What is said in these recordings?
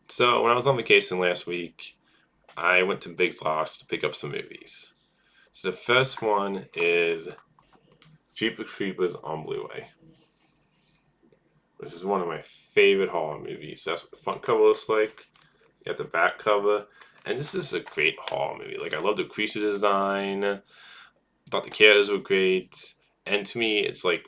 So when I was on vacation last week, I went to Big Lots to pick up some movies. So the first one is Jeepers Creepers on Blu-ray. This is one of my favorite horror movies. That's what the front cover looks like. You got the back cover, and this is a great horror movie. Like I love the creature design. I thought the characters were great, and to me, it's like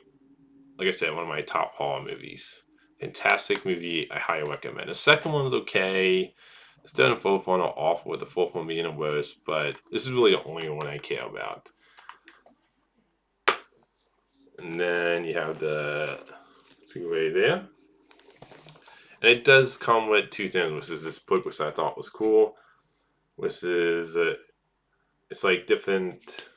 I said, one of my top horror movies. Fantastic movie. I highly recommend. The second one's okay. The third and fourth one are awful, with the fourth one being the worst, but this is really the only one I care about. And then you have the two-way there. And it does come with two things, which is this book, which I thought was cool, which is, it's like different.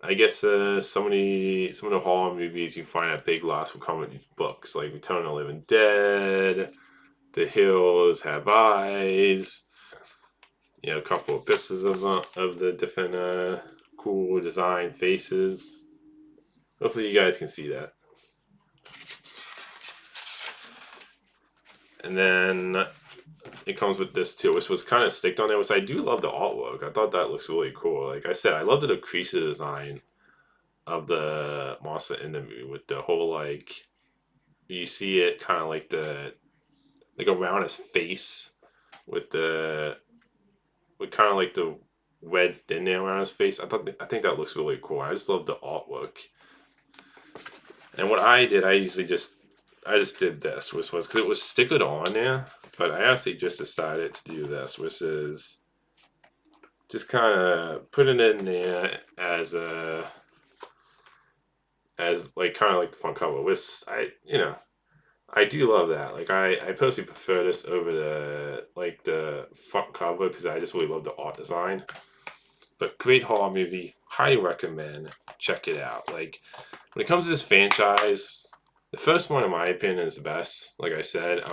I guess some of the horror movies you find at Big Lots will come with these books, like Return of the Living Dead, The Hills Have Eyes. You know, a couple of pictures of the different cool design faces. Hopefully, you guys can see that. And then it comes with this too, which was kind of sticked on there. Which I do love the artwork. I thought that looks really cool. Like I said, I love the creature design of the monster in the movie with the whole like you see it kind of like around his face with the with kind of like the red thin there around his face. I think that looks really cool. I just love the artwork. And what I did, I just did this, which was because it was stickered on there, but I actually just decided to do this, which is just kind of put it in there as like kind of like the front cover. Which I do love that. Like I personally prefer this over the front cover because I just really love the art design. But great horror movie, highly recommend. Check it out. Like when it comes to this franchise, the first one, in my opinion, is the best. Like I said,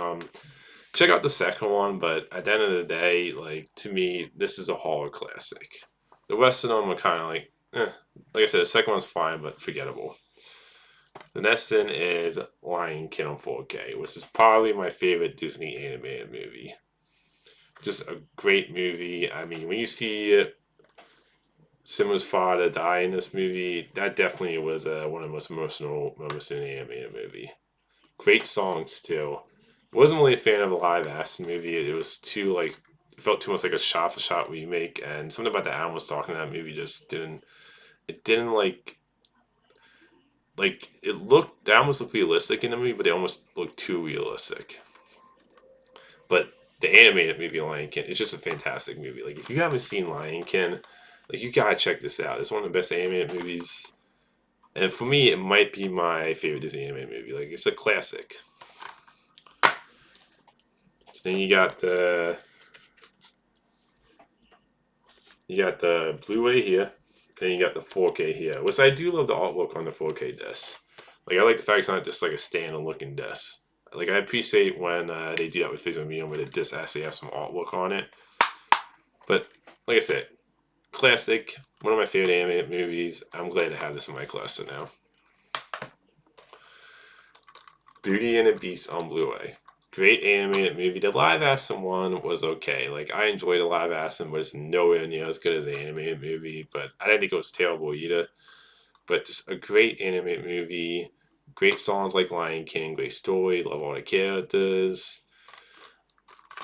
check out the second one. But at the end of the day, like to me, this is a horror classic. The rest of them are kind of like, like I said, the second one's fine but forgettable. The next thing is Lion King on 4K, which is probably my favorite Disney animated movie. Just a great movie. I mean, when you see Simba's father die in this movie, that definitely was one of the most emotional moments in the animated movie. Great songs too. Wasn't really a fan of the live action movie. It was too like it felt too much like a shot for shot remake, and something about the animals talking in that movie just didn't. It didn't like it looked. They almost looked realistic in the movie, but they almost looked too realistic. But the animated movie Lion King, it's just a fantastic movie. Like if you haven't seen Lion King, like you gotta check this out. It's one of the best animated movies, and for me, it might be my favorite Disney animated movie. Like it's a classic. So then you got the Blu-ray here, and you got the 4K here. Which I do love the artwork on the 4K disc. Like I like the fact it's not just like a standard looking disc. Like I appreciate when they do that with Physical Medium, where the disc actually has some artwork on it. But like I said, classic, one of my favorite animated movies. I'm glad to have this in my collection now. Beauty and the Beast on Blu-ray. Great animated movie. The live action one was okay. Like I enjoyed the live action, but it's nowhere near as good as the animated movie. But I didn't think it was terrible either. But just a great animated movie. Great songs like Lion King. Great story. Love all the characters.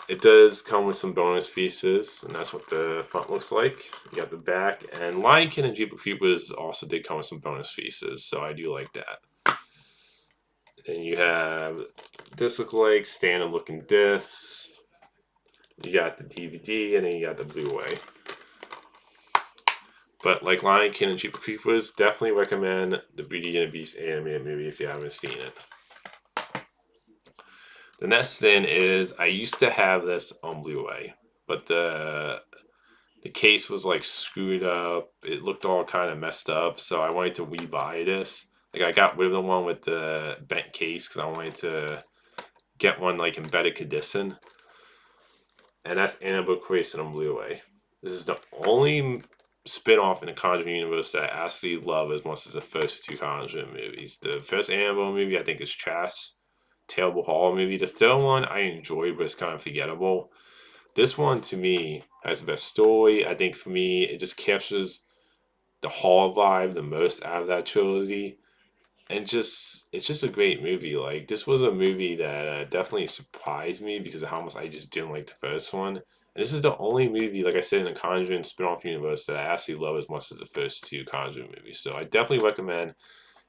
It does come with some bonus pieces, and that's what the front looks like. You got the back, and Lion King and Jeepers Creepers also did come with some bonus pieces, so I do like that. And you have this look like standard looking discs. You got the DVD, and then you got the Blu-ray. But like Lion King and Jeepers Creepers, definitely recommend the Beauty and the Beast animated movie if you haven't seen it. The next thing is I used to have this on Blu-ray, but the case was like screwed up. It looked all kind of messed up, so I wanted to rebuy this. Like I got rid of the one with the bent case because I wanted to get one like in better condition, and that's Annabelle Creation on Blu-ray. This is the only spin-off in the Conjuring universe that I actually love as much as the first two Conjuring movies. The first Annabelle movie I think is trash. terrible horror movie. The third one I enjoyed, but it's kind of forgettable. This one to me has the best story. I think for me, it just captures the horror vibe the most out of that trilogy, and just it's just a great movie. Like this was a movie that definitely surprised me because of how much I just didn't like the first one. And this is the only movie, like I said, in the Conjuring spin-off universe that I actually love as much as the first two Conjuring movies. So I definitely recommend,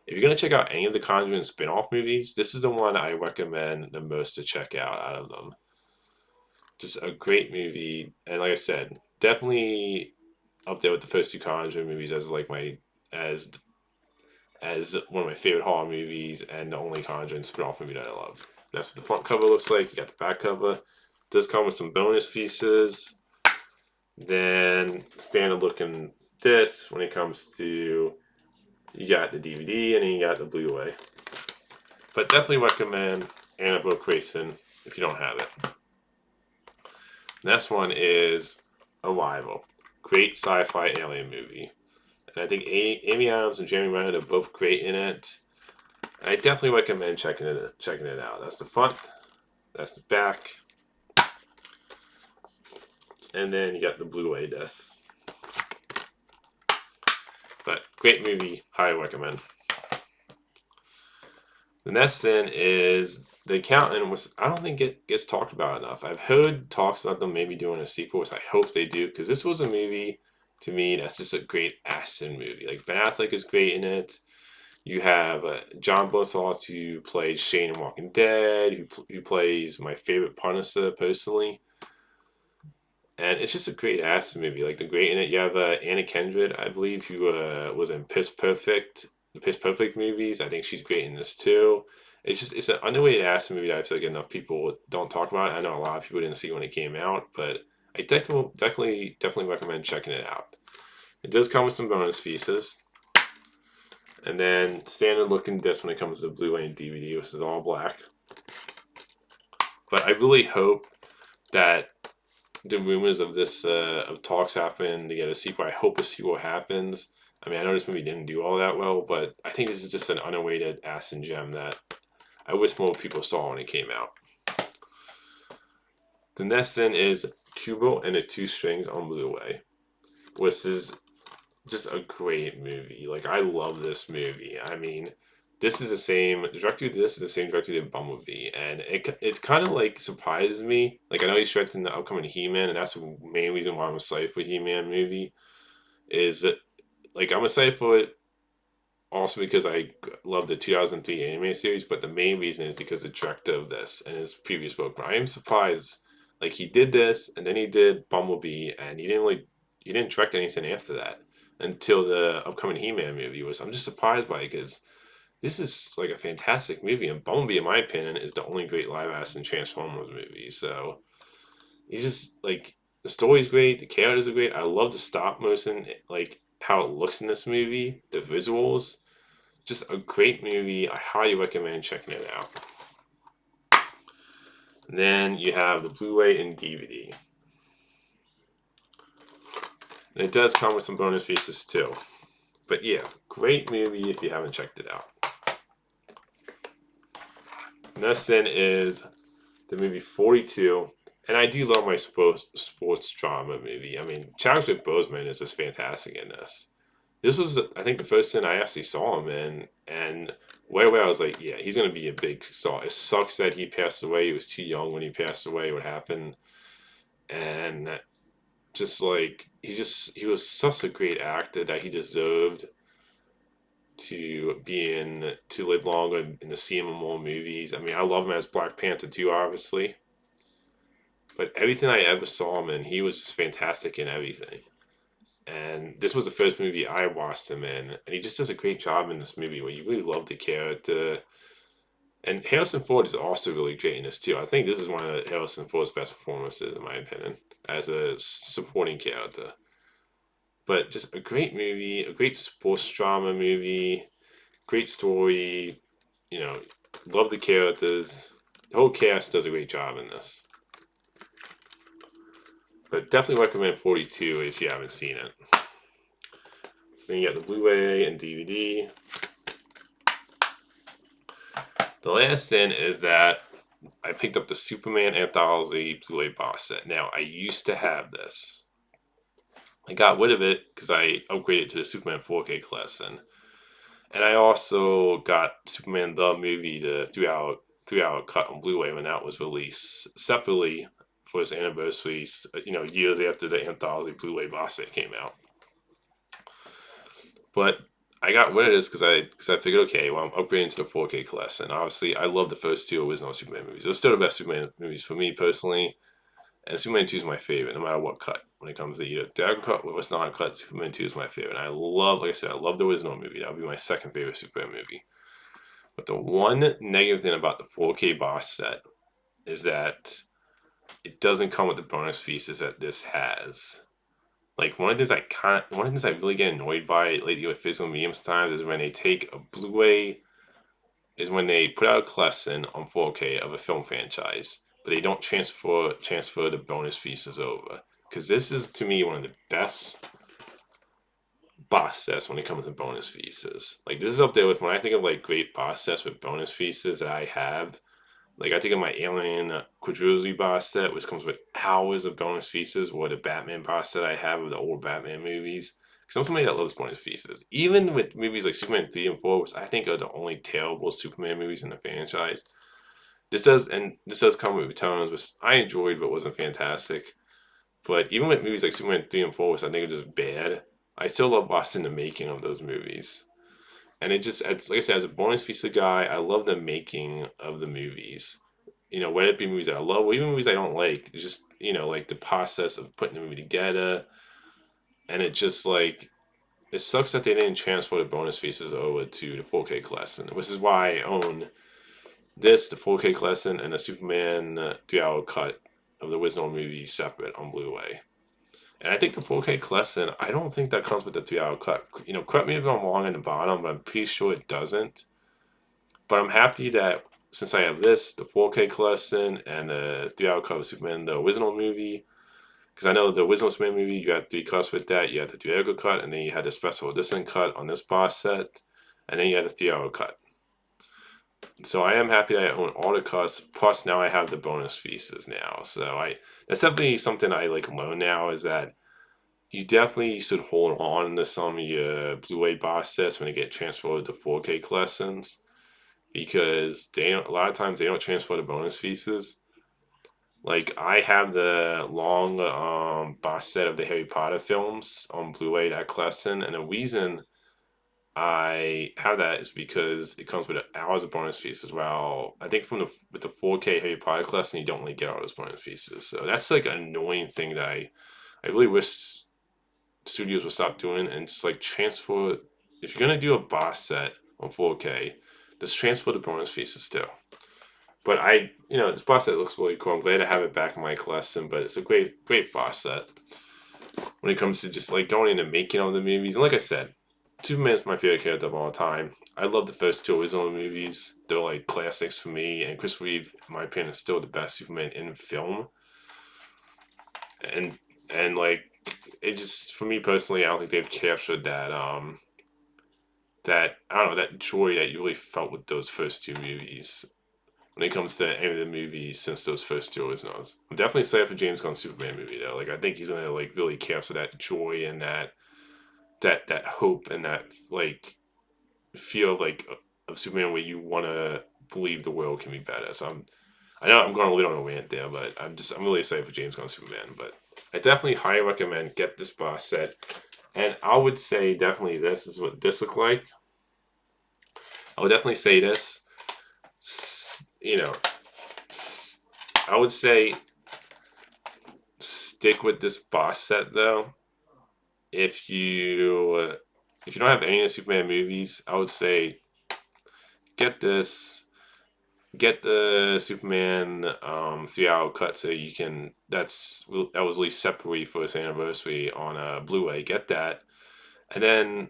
if you're gonna check out any of the Conjuring spin-off movies, this is the one I recommend the most to check out of them. Just a great movie, and like I said, definitely up there with the first two Conjuring movies as like my as as one of my favorite horror movies and the only Conjuring spin-off movie that I love. That's what the front cover looks like. You got the back cover. It does come with some bonus pieces. Then standard looking disc when it comes to, you got the DVD and then you got the Blu-ray. But definitely recommend Annabelle Creation if you don't have it. Next one is Arrival. Great sci-fi alien movie. And I think Amy Adams and Jeremy Renner are both great in it. And I definitely recommend checking it out. That's the front. That's the back. And then you got the Blu-ray disc. But great movie. Highly recommend. The next thing is The Accountant, which I don't think it gets talked about enough. I've heard talks about them maybe doing a sequel, which I hope they do, because this was a movie, to me, that's just a great action movie. Like, Ben Affleck is great in it. You have John Bothart, who plays Shane in Walking Dead, who plays my favorite Punisher, personally. And it's just a great action movie. Like, the great in it. You have Anna Kendrick, I believe, who was in Pitch Perfect, the Pitch Perfect movies. I think she's great in this too. It's an underrated action movie that I feel like enough people don't talk about. I know a lot of people didn't see it when it came out, but I definitely recommend checking it out. It does come with some bonus pieces. And then standard looking disc when it comes to Blu-ray and DVD, which is all black. But I really hope that the rumors of this of talks happen to get a sequel. I hope a sequel happens. I mean, I know this movie didn't do all that well, but I think this is just an unawaited action gem that I wish more people saw when it came out. The next thing is Kubo and the Two Strings on Blu-ray, which is just a great movie. Like, I love this movie. I mean, this is the same director who did this is the same director who did Bumblebee, and it kind of like surprises me. Like, I know he's directing the upcoming He-Man, and that's the main reason why I'm excited for He-Man movie. Is that, like, I'm excited for it also because I love the 2003 anime series, but the main reason is because the director of this and his previous work. But I am surprised, like, he did this, and then he did Bumblebee, and he didn't direct anything after that until the upcoming He-Man movie was. I'm just surprised by it because this is like a fantastic movie, and Bumblebee, in my opinion, is the only great live action Transformers movie. So he's just like, the story's great, the characters are great. I love the stop motion, like how it looks in this movie, the visuals. Just a great movie. I highly recommend checking it out. And then you have the Blu-ray and DVD. And it does come with some bonus pieces too. But yeah, great movie if you haven't checked it out. Next then is the movie 42. And I do love my sports drama movie. I mean, Chadwick Boseman is just fantastic in this. This was, I think, the first thing I actually saw him in. And right away I was like, yeah, he's going to be a big star. It sucks that he passed away. He was too young when he passed away. What happened? And just like, he was such a great actor that he deserved to live longer and to see him in more movies. I mean, I love him as Black Panther too, obviously. But everything I ever saw him in, he was just fantastic in everything. And this was the first movie I watched him in, and he just does a great job in this movie where you really love the character. And Harrison Ford is also really great in this too. I think this is one of Harrison Ford's best performances, in my opinion, as a supporting character. But just a great movie, a great sports drama movie, great story. You know, love the characters. The whole cast does a great job in this. But definitely recommend 42 if you haven't seen it. So then you got the Blu-ray and DVD. The last thing is that I picked up the Superman Anthology Blu-ray box set. Now, I used to have this. I got rid of it because I upgraded to the Superman 4K collection. And I also got Superman the movie, the three hour cut on Blu-ray when that was released separately for its anniversary. Years after the Anthology Blu-ray box set came out. But I got rid of this because I figured, okay, well, I'm upgrading to the 4K collection. Obviously, I love the first two original Superman movies. They're still the best Superman movies for me personally. And Superman 2 is my favorite, no matter what cut. When it comes to either Dragon Cut or what's not cut, Superman 2 is my favorite. And I love, like I said, I love the original movie. That would be my second favorite Superman movie. But the one negative thing about the 4K box set is that it doesn't come with the bonus features that this has. Like one of the things I really get annoyed by lately with physical medium sometimes is when they take a Blu-ray, is when they put out a collection on 4K of a film franchise, but they don't transfer the bonus features over. Because this is to me one of the best box sets when it comes to bonus features. Like this is up there with when I think of like great box sets with bonus features that I have. Like I think of my Alien quadrilogy box set, which comes with hours of bonus features, or the Batman box set I have of the old Batman movies. Because I'm somebody that loves bonus features. Even with movies like Superman 3 and 4, which I think are the only terrible Superman movies in the franchise. This does come with returns, which I enjoyed but wasn't fantastic. But even with movies like Superman 3 and 4, which I think are just bad, I still love watching the making of those movies. And it's like I said, as a bonus feature guy, I love the making of the movies. Whether it be movies that I love or even movies I don't like, it's just, like the process of putting the movie together. And it just like, it sucks that they didn't transfer the bonus features over to the 4K collection, which is why I own this, the 4K collection, and the Superman 3-hour cut of the original movie separate on Blu-ray. And I think the 4K collection, I don't think that comes with the 3-hour cut. Correct me if I'm wrong in the bottom, but I'm pretty sure it doesn't. But I'm happy that since I have this, the 4K collection, and the 3-hour cut of Superman, the original movie, because I know the original Superman movie, you had 3 cuts with that. You had the theatrical cut, and then you had the special edition cut on this box set, and then you had the 3-hour cut. So I am happy I own all the cuts. Plus, now I have the bonus features now. So that's definitely something I like learn now, is that you definitely should hold on to some of your Blu-ray box sets when they get transferred to 4K collections, because a lot of times they don't transfer the bonus features. Like I have the long box set of the Harry Potter films on Blu-ray, that collection, and the reason I have that is because it comes with hours of bonus features as well. I think with the 4K Harry Potter collection, you don't really get all those bonus features. So that's like an annoying thing that I really wish studios would stop doing, and just like transfer. If you're gonna do a box set on 4K, just transfer the bonus features too. But this box set looks really cool. I'm glad to have it back in my collection. But it's a great box set when it comes to just like going into making of the movies. And like I said, Superman's my favorite character of all time. I love the first two original movies. They're like classics for me. And Christopher Reeve, in my opinion, is still the best Superman in film. And like it just, for me personally, I don't think they've captured that that, I don't know, that joy that you really felt with those first two movies when it comes to any of the movies since those first two originals. I'm definitely excited for James Gunn's Superman movie though. Like I think he's gonna like really capture that joy and that hope and that like feel like of Superman where you want to believe the world can be better. So I know I'm going a little on a rant there, but I'm really excited for James Gunn's Superman. But I definitely highly recommend get this box set, and I would say definitely this is what this look like. I would definitely say this. I would say stick with this box set though. If you don't have any of the Superman movies, I would say get this. Get the Superman 3-hour cut so you can. That was released separately for its anniversary on Blu-ray. Get that, and then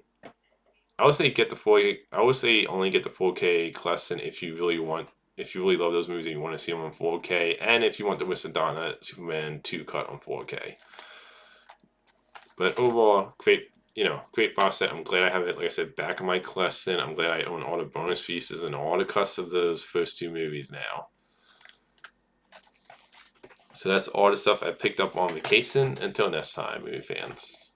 I would say get the 4K. I would say only get the 4K collection if you really want. If you really love those movies and you want to see them on 4K, and if you want the Winston Donner Superman 2 cut on 4K. But overall, great you know, great box set. I'm glad I have it, like I said, back in my collection. I'm glad I own all the bonus pieces and all the cuts of those first two movies now. So that's all the stuff I picked up on vacation. Until next time, movie fans.